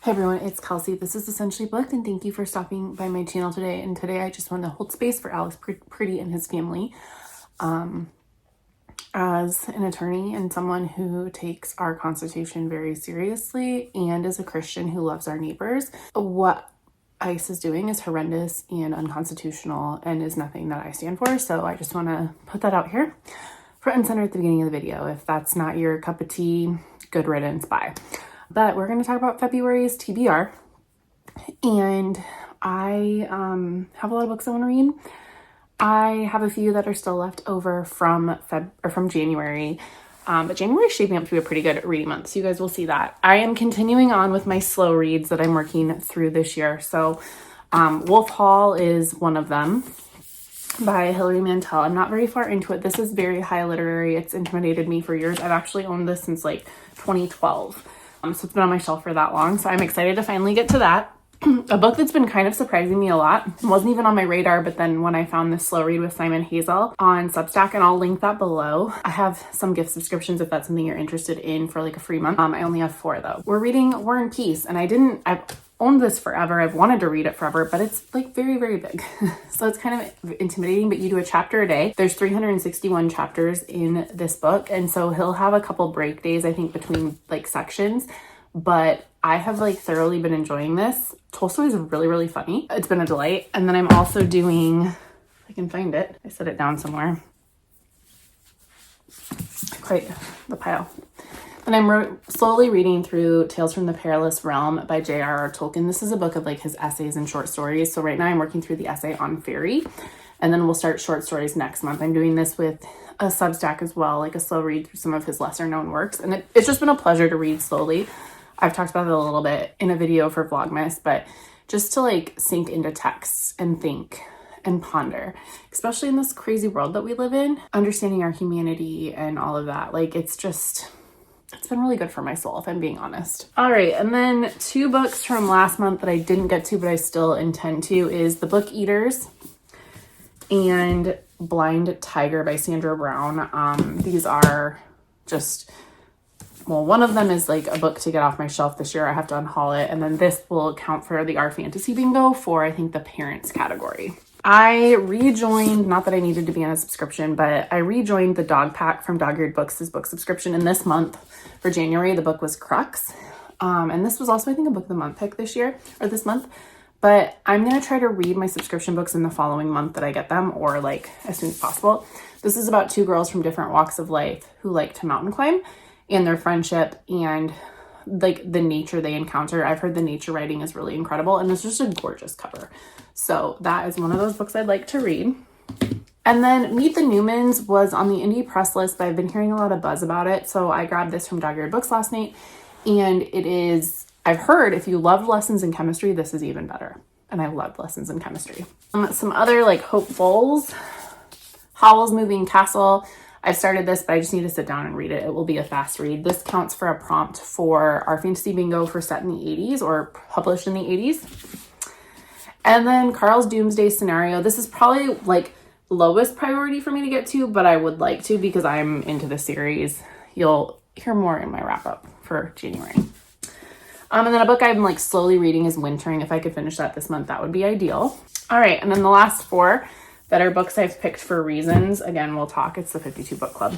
Hi everyone, it's Kelsey. This is Essentially Booked, and thank you for stopping by my channel today. And today I just want to hold space for Alex Pretty and his family. As an attorney and someone who takes our Constitution very seriously and is a Christian who loves our neighbors, what ICE is doing is horrendous and unconstitutional and is nothing that I stand for. So I just want to put that out here front and center at the beginning of the video. If that's not your cup of tea, good riddance, bye. But we're going to talk about February's TBR, and I have a lot of books I want to read. I have a few that are still left over from January, but January is shaping up to be a pretty good reading month, so you guys will see that. I am continuing on with my slow reads that I'm working through this year. So Wolf Hall is one of them by Hilary Mantel. I'm not very far into it. This is very high literary. It's intimidated me for years. I've actually owned this since like 2012. So it's been on my shelf for that long. So I'm excited to finally get to that. A book that's been kind of surprising me a lot. It wasn't even on my radar, but then when I found this slow read with Simon Hazel on Substack, and I'll link that below. I have some gift subscriptions if that's something you're interested in for like a free month. I only have 4 though. We're reading War and Peace, and I've owned this forever. I've wanted to read it forever, but it's like very, very big. So it's kind of intimidating, but you do a chapter a day. There's 361 chapters in this book. And so he'll have a couple break days, I think, between like sections, but I have like thoroughly been enjoying this. Tolstoy is really, really funny. It's been a delight. And then I'm also doing, if I can find it, I set it down somewhere. Quite the pile. And I'm slowly reading through Tales from the Perilous Realm by J.R.R. Tolkien. This is a book of like his essays and short stories. So right now I'm working through the essay on fairy, and then we'll start short stories next month. I'm doing this with a Substack as well, like a slow read through some of his lesser known works. And it's just been a pleasure to read slowly. I've talked about it a little bit in a video for Vlogmas, but just to like sink into texts and think and ponder, especially in this crazy world that we live in, understanding our humanity and all of that. Like it's been really good for my soul, if I'm being honest. All right, and then 2 books from last month that I didn't get to, but I still intend to, is The Book Eaters and Blind Tiger by Sandra Brown. These are just, well, one of them is like a book to get off my shelf this year. I have to unhaul it. And then this will count for the Our Fantasy Bingo for, I think, the parents category. I rejoined, not that I needed to be on a subscription, but I rejoined the Dog Pack from Dog Eared Books' book subscription. And this month for January, the book was Crux. And this was also, I think, a book of the month pick this month. But I'm going to try to read my subscription books in the following month that I get them, or like as soon as possible. This is about 2 girls from different walks of life who like to mountain climb, and their friendship and like the nature they encounter. I've heard the nature writing is really incredible, and it's just a gorgeous cover. So that is one of those books I'd like to read. And then Meet the Newmans was on the indie press list, but I've been hearing a lot of buzz about it. So I grabbed this from Dog Eared Books last night, and it is, I've heard if you loved lessons in chemistry, this is even better. And I loved lessons in chemistry. Some other like hopefuls, Howl's Moving Castle. I've started this, but I just need to sit down and read it. It will be a fast read. This counts for a prompt for Our Fantasy Bingo for set in the 80s or published in the 80s. And then Carl's Doomsday Scenario. This is probably like lowest priority for me to get to, but I would like to because I'm into the series. You'll hear more in my wrap up for January. And then a book I'm like slowly reading is Wintering. If I could finish that this month, that would be ideal. All right, and then the last 4 that are books I've picked for reasons. Again, we'll talk. It's the 52 book club.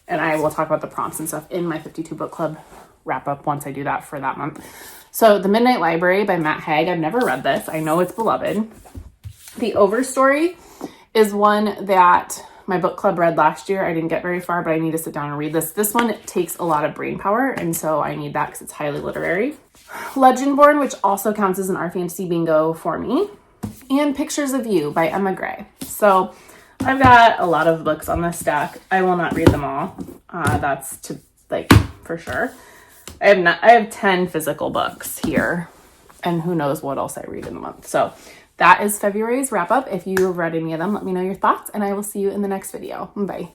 And I will talk about the prompts and stuff in my 52 book club wrap up once I do that for that month. So The Midnight Library by Matt Haig. I've never read this. I know it's beloved. The Overstory is one that my book club read last year. I didn't get very far, but I need to sit down and read this. This one takes a lot of brain power, and so I need that because it's highly literary. Legendborn, which also counts as an Our Fantasy Bingo for me. And Pictures of You by Emma Gray. So I've got a lot of books on this stack. I will not read them all. That's to like for sure. I have 10 physical books here, and who knows what else I read in the month. So that is February's wrap up. If you've read any of them, let me know your thoughts, and I will see you in the next video. Bye.